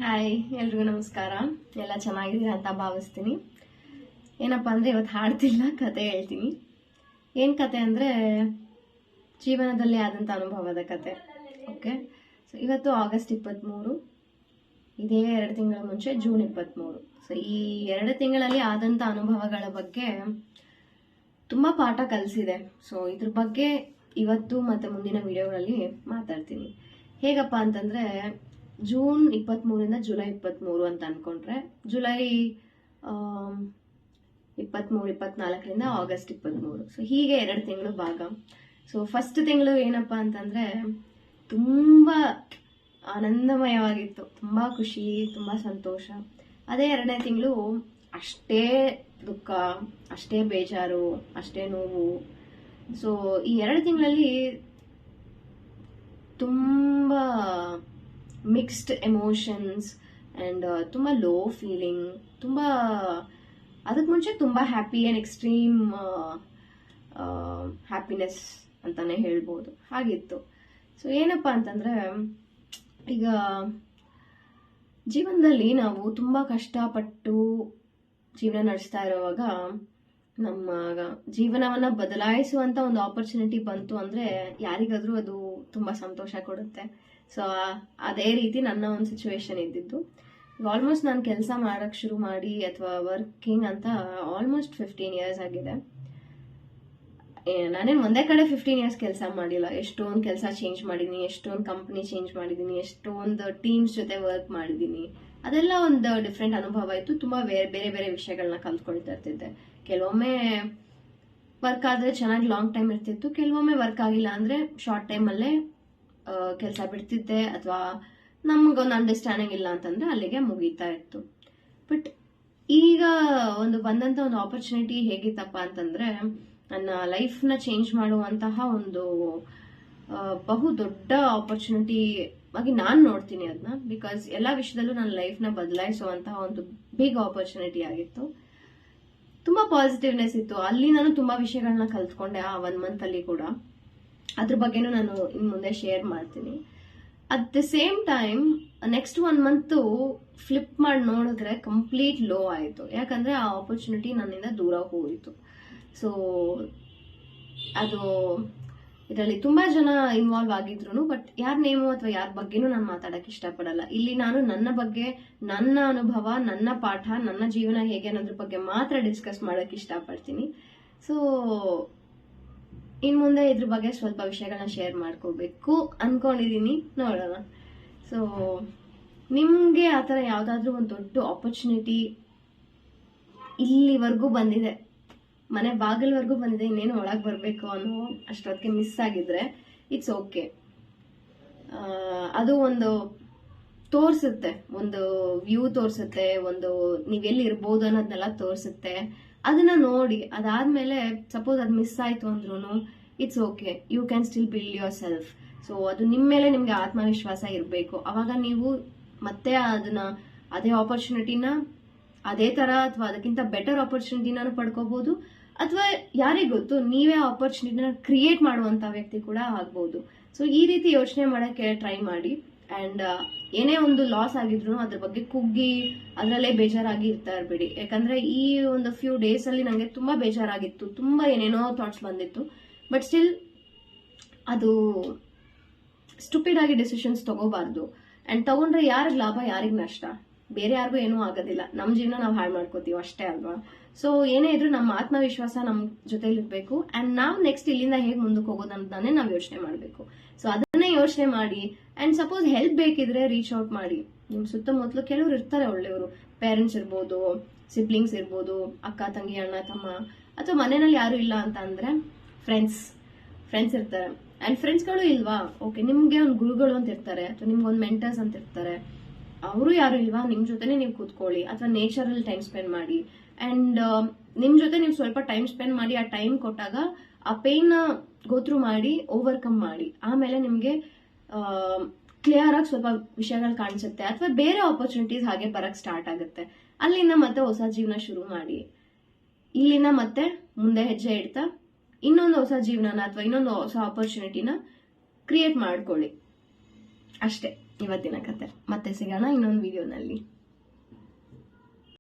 Hi, ಎಲ್ರಿಗೂ ನಮಸ್ಕಾರ. ಎಲ್ಲ ಚೆನ್ನಾಗಿದ್ದೀರಾ ಅಂತ ಭಾವಿಸ್ತೀನಿ. ಏನಪ್ಪ ಅಂದರೆ ಇವತ್ತು ಹಾಡ್ತಿಲ್ಲ, ಕತೆ ಹೇಳ್ತೀನಿ. ಏನು ಕತೆ ಅಂದರೆ ಜೀವನದಲ್ಲಿ ಆದಂಥ ಅನುಭವದ ಕತೆ. ಓಕೆ, ಸೊ ಇವತ್ತು ಆಗಸ್ಟ್ 23, ಇದೇ 2 ತಿಂಗಳ ಮುಂಚೆ ಜೂನ್ 23. ಸೊ ಈ 2 ತಿಂಗಳಲ್ಲಿ ಆದಂಥ ಅನುಭವಗಳ ಬಗ್ಗೆ ತುಂಬ ಪಾಠ ಕಲಿಸಿದೆ. ಸೊ ಇದ್ರ ಬಗ್ಗೆ ಇವತ್ತು ಮತ್ತು ಮುಂದಿನ ವಿಡಿಯೋಗಳಲ್ಲಿ ಮಾತಾಡ್ತೀನಿ. ಹೇಗಪ್ಪ ಅಂತಂದರೆ ಜೂನ್ 23 ಜುಲೈ 23 ಅಂತ ಅಂದ್ಕೊಂಡ್ರೆ, ಜುಲೈ 23, 24 ಆಗಸ್ಟ್ 23. ಸೊ ಹೀಗೆ 2 ತಿಂಗಳು ಭಾಗ. ಸೊ ಫಸ್ಟ್ ತಿಂಗಳು ಏನಪ್ಪ ಅಂತಂದರೆ ತುಂಬ ಆನಂದಮಯವಾಗಿತ್ತು, ತುಂಬ ಖುಷಿ, ತುಂಬ ಸಂತೋಷ. ಅದೇ 2ನೇ ತಿಂಗಳು ಅಷ್ಟೇ ದುಃಖ, ಅಷ್ಟೇ ಬೇಜಾರು, ಅಷ್ಟೇ ನೋವು. ಸೊ ಈ 2 ತಿಂಗಳಲ್ಲಿ ತುಂಬ ಮಿಕ್ಸ್ಡ್ ಎಮೋಷನ್ಸ್ ಆ್ಯಂಡ್ ತುಂಬ ಲೋ ಫೀಲಿಂಗ್, ತುಂಬ ಅದಕ್ಕೆ ಮುಂಚೆ ತುಂಬ ಹ್ಯಾಪಿ ಆ್ಯಂಡ್ ಎಕ್ಸ್ಟ್ರೀಮ್ ಹ್ಯಾಪಿನೆಸ್ ಅಂತಲೇ ಹೇಳ್ಬೋದು, ಹಾಗಿತ್ತು. ಸೊ ಏನಪ್ಪ ಅಂತಂದರೆ, ಈಗ ಜೀವನದಲ್ಲಿ ನಾವು ತುಂಬ ಕಷ್ಟಪಟ್ಟು ಜೀವನ ನಡೆಸ್ತಾ ಇರುವಾಗ ನಮ್ಮ ಜೀವನವನ್ನು ಬದಲಾಯಿಸುವಂಥ ಒಂದು ಆಪರ್ಚುನಿಟಿ ಬಂತು ಅಂದರೆ ಯಾರಿಗಾದರೂ ಅದು ತುಂಬ ಸಂತೋಷ ಕೊಡುತ್ತೆ. ಸೊ ಅದೇ ರೀತಿ ನನ್ನ ಒಂದು ಸಿಚುವೇಶನ್ ಇದ್ದಿದ್ದು. ಆಲ್ಮೋಸ್ಟ್ ನಾನು ಕೆಲಸ ಮಾಡೋಕ್ಕೆ ಶುರು ಮಾಡಿ ಅಥವಾ ವರ್ಕಿಂಗ್ ಅಂತ ಆಲ್ಮೋಸ್ಟ್ 15 ಇಯರ್ಸ್ ಆಗಿದೆ. ನಾನೇನು ಒಂದೇ ಕಡೆ 15 ಇಯರ್ಸ್ ಕೆಲಸ ಮಾಡಿಲ್ಲ. ಎಷ್ಟೊಂದು ಕೆಲಸ ಚೇಂಜ್ ಮಾಡಿದ್ದೀನಿ, ಎಷ್ಟೊಂದು ಕಂಪ್ನಿ ಚೇಂಜ್ ಮಾಡಿದ್ದೀನಿ, ಎಷ್ಟೊಂದು ಟೀಮ್ಸ್ ಜೊತೆ ವರ್ಕ್ ಮಾಡಿದ್ದೀನಿ. ಅದೆಲ್ಲ ಒಂದು ಡಿಫ್ರೆಂಟ್ ಅನುಭವ ಇತ್ತು. ತುಂಬ ಬೇರೆ ಬೇರೆ ವಿಷಯಗಳನ್ನ ಕಲ್ತ್ಕೊಳ್ತಾ ಇರ್ತಿದ್ದೆ. ಕೆಲವೊಮ್ಮೆ ವರ್ಕ್ ಆದರೆ ಚೆನ್ನಾಗಿ ಲಾಂಗ್ ಟೈಮ್ ಇರ್ತಿತ್ತು, ಕೆಲವೊಮ್ಮೆ ವರ್ಕ್ ಆಗಿಲ್ಲ ಅಂದರೆ ಶಾರ್ಟ್ ಟೈಮಲ್ಲೇ ಕೆಲಸ ಬಿಡ್ತಿದ್ದೆ, ಅಥವಾ ನಮಗೊಂದು ಅಂಡರ್ಸ್ಟ್ಯಾಂಡಿಂಗ್ ಇಲ್ಲ ಅಂತಂದರೆ ಅಲ್ಲಿಗೆ ಮುಗೀತಾ ಇತ್ತು. ಬಟ್ ಈಗ ಬಂದಂಥ ಒಂದು ಆಪರ್ಚುನಿಟಿ ಹೇಗಿತ್ತಪ್ಪ ಅಂತಂದರೆ, ನನ್ನ ಲೈಫ್ನ ಚೇಂಜ್ ಮಾಡುವಂತಹ ಒಂದು ಬಹು ದೊಡ್ಡ ಆಪರ್ಚುನಿಟಿ ಆಗಿ ನಾನು ನೋಡ್ತೀನಿ ಅದನ್ನ. ಬಿಕಾಸ್ ಎಲ್ಲ ವಿಷಯದಲ್ಲೂ ನನ್ನ ಲೈಫ್ನ ಬದಲಾಯಿಸುವಂತಹ ಒಂದು ಬಿಗ್ ಆಪರ್ಚುನಿಟಿ ಆಗಿತ್ತು. ತುಂಬ ಪಾಸಿಟಿವ್ನೆಸ್ ಇತ್ತು. ಅಲ್ಲಿ ನಾನು ತುಂಬ ವಿಷಯಗಳನ್ನ ಕಲ್ತ್ಕೊಂಡೆ ಆ 1 ಮಂತಲ್ಲಿ ಕೂಡ. ಅದ್ರ ಬಗ್ಗೆನೂ ನಾನು ಇನ್ನು ಮುಂದೆ ಶೇರ್ ಮಾಡ್ತೀನಿ. At the same time next 1 month flip ಮಾಡಿ ನೋಡಿದ್ರೆ ಕಂಪ್ಲೀಟ್ ಲೋ ಆಯಿತು. ಯಾಕಂದರೆ ಆ ಆಪರ್ಚುನಿಟಿ ನನ್ನಿಂದ ದೂರ ಹೋಯಿತು. ಸೊ ಅದು ಇದರಲ್ಲಿ ತುಂಬ ಜನ ಇನ್ವಾಲ್ವ್ ಆಗಿದ್ರು, ಬಟ್ ಯಾರ ನೇಮು ಅಥವಾ ಯಾರ ಬಗ್ಗೆನೂ ನಾನು ಮಾತಾಡೋಕ್ಕೆ ಇಷ್ಟಪಡಲ್ಲ. ಇಲ್ಲಿ ನಾನು ನನ್ನ ಬಗ್ಗೆ, ನನ್ನ ಅನುಭವ, ನನ್ನ ಪಾಠ, ನನ್ನ ಜೀವನ ಹೇಗೆ ಅನ್ನೋದ್ರ ಬಗ್ಗೆ ಮಾತ್ರ ಡಿಸ್ಕಸ್ ಮಾಡೋಕ್ಕೆ ಇಷ್ಟಪಡ್ತೀನಿ. ಸೊ ಇನ್ನು ಮುಂದೆ ಇದ್ರ ಬಗ್ಗೆ ಸ್ವಲ್ಪ ವಿಷಯಗಳನ್ನ ಶೇರ್ ಮಾಡ್ಕೋಬೇಕು ಅನ್ಕೊಂಡಿದ್ದೀನಿ, ನೋಡೋಣ. ಸೊ ನಿಮಗೆ ಆ ಥರ ಯಾವುದಾದ್ರೂ ಒಂದು ದೊಡ್ಡ ಆಪರ್ಚುನಿಟಿ ಇಲ್ಲಿವರೆಗೂ ಬಂದಿದೆ, ಮನೆ ಬಾಗಿಲ್ವರೆಗೂ ಬಂದಿದೆ, ಇನ್ನೇನು ಒಳಗೆ ಬರಬೇಕು ಅನ್ನೋ ಅಷ್ಟೊತ್ತಿಗೆ ಮಿಸ್ ಆಗಿದ್ರೆ ಇಟ್ಸ್ ಓಕೆ. ಅದು ಒಂದು ತೋರಿಸುತ್ತೆ, ಒಂದು ವ್ಯೂ ತೋರಿಸುತ್ತೆ, ಒಂದು ನೀವೆಲ್ಲಿ ಇರ್ಬೋದು ಅನ್ನೋದನ್ನೆಲ್ಲ ತೋರಿಸುತ್ತೆ. ಅದನ್ನ ನೋಡಿ ಅದಾದ್ಮೇಲೆ ಸಪೋಸ್ ಅದು ಮಿಸ್ ಆಯ್ತು ಅಂದ್ರೂ it's okay, you can still build yourself. So ಅದು ನಿಮ್ಮ ಮೇಲೆ ನಿಮಗೆ ಆತ್ಮವಿಶ್ವಾಸ ಇರಬೇಕು. ಅವಾಗ ನೀವು ಮತ್ತೆ ಅದೇ ಆಪರ್ಚುನಿಟಿನ ಅದೇ ಥರ ಅಥವಾ ಅದಕ್ಕಿಂತ ಬೆಟರ್ ಆಪರ್ಚುನಿಟಿನ ಪಡ್ಕೋಬಹುದು, ಅಥವಾ ಯಾರಿಗೆ ಗೊತ್ತು ನೀವೇ ಆಪರ್ಚುನಿಟಿನ ಕ್ರಿಯೇಟ್ ಮಾಡುವಂಥ ವ್ಯಕ್ತಿ ಕೂಡ ಆಗ್ಬೋದು. ಸೊ ಈ ರೀತಿ ಯೋಚನೆ ಮಾಡೋಕ್ಕೆ ಟ್ರೈ ಮಾಡಿ. ಆ್ಯಂಡ್ ಏನೇ ಒಂದು ಲಾಸ್ ಆಗಿದ್ರು ಅದ್ರ ಬಗ್ಗೆ ಕುಗ್ಗಿ ಅದರಲ್ಲೇ ಬೇಜಾರಾಗಿ ಇರ್ತಾ ಇರಬೇಡಿ. ಯಾಕಂದರೆ ಈ ಒಂದು ಫ್ಯೂ ಡೇಸಲ್ಲಿ ನನಗೆ ತುಂಬ ಬೇಜಾರಾಗಿತ್ತು, ತುಂಬ ಏನೇನೋ ಥಾಟ್ಸ್ ಬಂದಿತ್ತು. ಬಟ್ ಸ್ಟಿಲ್ ಅದು ಸ್ಟುಪಿಡ್ ಆಗಿ ಡಿಸಿಷನ್ಸ್ ತಗೋಬಾರ್ದು. ಆ್ಯಂಡ್ ತಗೊಂಡ್ರೆ ಯಾರಿಗೆ ಲಾಭ, ಯಾರಿಗೆ ನಷ್ಟ? ಬೇರೆ ಯಾರಿಗೂ ಏನೂ ಆಗೋದಿಲ್ಲ, ನಮ್ಮ ಜೀವನ ನಾವು ಹಾಳು ಮಾಡ್ಕೋತೀವಿ ಅಷ್ಟೇ ಅಲ್ವಾ? ಸೊ ಏನೇ ಇದ್ರೂ ನಮ್ಮ ಆತ್ಮವಿಶ್ವಾಸ ನಮ್ಮ ಜೊತೆಲಿರಬೇಕು. ಆ್ಯಂಡ್ ನಾವು ನೆಕ್ಸ್ಟ್ ಇಲ್ಲಿಂದ ಹೇಗೆ ಮುಂದಕ್ಕೆ ಹೋಗೋದು ಅನ್ನೋದನ್ನೇ ನಾವು ಯೋಚನೆ ಮಾಡಬೇಕು. ಸೊ ಅದನ್ನೇ ಯೋಚನೆ ಮಾಡಿ. ಆ್ಯಂಡ್ ಸಪೋಸ್ ಹೆಲ್ಪ್ ಬೇಕಿದ್ರೆ ರೀಚ್ ಔಟ್ ಮಾಡಿ. ನಿಮ್ಮ ಸುತ್ತಮುತ್ತಲು ಕೆಲವರು ಇರ್ತಾರೆ ಒಳ್ಳೆಯವರು, ಪೇರೆಂಟ್ಸ್ ಇರ್ಬೋದು, ಸಿಬ್ಲಿಂಗ್ಸ್ ಇರ್ಬೋದು, ಅಕ್ಕ ತಂಗಿ, ಅಣ್ಣ ತಮ್ಮ, ಅಥವಾ ಮನೆಯಲ್ಲಿ ಯಾರು ಇಲ್ಲ ಅಂತ ಅಂದರೆ ಫ್ರೆಂಡ್ಸ್ ಇರ್ತಾರೆ. ಆ್ಯಂಡ್ ಫ್ರೆಂಡ್ಸ್ಗಳು ಇಲ್ವಾ, ಓಕೆ, ನಿಮಗೆ ಒಂದು ಗುರುಗಳು ಅಂತ ಇರ್ತಾರೆ, ಅಥವಾ ನಿಮ್ಗೊಂದು ಮೆಂಟರ್ಸ್ ಅಂತ ಇರ್ತಾರೆ. ಅವರು ಯಾರು ಇಲ್ವಾ, ನಿಮ್ಮ ಜೊತೆನೇ ನೀವು ಕೂತ್ಕೊಳ್ಳಿ, ಅಥವಾ ನೇಚರಲ್ಲಿ ಟೈಮ್ ಸ್ಪೆಂಡ್ ಮಾಡಿ. ಆ್ಯಂಡ್ ನಿಮ್ಮ ಜೊತೆ ನೀವು ಸ್ವಲ್ಪ ಟೈಮ್ ಸ್ಪೆಂಡ್ ಮಾಡಿ, ಆ ಟೈಮ್ ಕೊಟ್ಟಾಗ ಆ ಪೇನ್ನ ಗೋತ್ರು ಮಾಡಿ ಓವರ್ಕಮ್ ಮಾಡಿ, ಆಮೇಲೆ ನಿಮಗೆ ಕ್ಲಿಯರ್ ಆಗಿ ಸ್ವಲ್ಪ ವಿಷಯಗಳು ಕಾಣಿಸುತ್ತೆ, ಅಥವಾ ಬೇರೆ ಆಪರ್ಚುನಿಟೀಸ್ ಹಾಗೆ ಬರಕ್ಕೆ ಸ್ಟಾರ್ಟ್ ಆಗುತ್ತೆ. ಅಲ್ಲಿಂದ ಮತ್ತೆ ಹೊಸ ಜೀವನ ಶುರು ಮಾಡಿ. ಇಲ್ಲಿಂದ ಮತ್ತೆ ಮುಂದೆ ಹೆಜ್ಜೆ ಇಡ್ತಾ ಇನ್ನೊಂದು ಹೊಸ ಜೀವನನ ಅಥವಾ ಇನ್ನೊಂದು ಹೊಸ ಆಪರ್ಚುನಿಟಿನ ಕ್ರಿಯೇಟ್ ಮಾಡ್ಕೊಳ್ಳಿ ಅಷ್ಟೇ. ಇವತ್ತಿನ ಕತೆ. ಮತ್ತೆ ಸಿಗೋಣ ಇನ್ನೊಂದು ವಿಡಿಯೋನಲ್ಲಿ.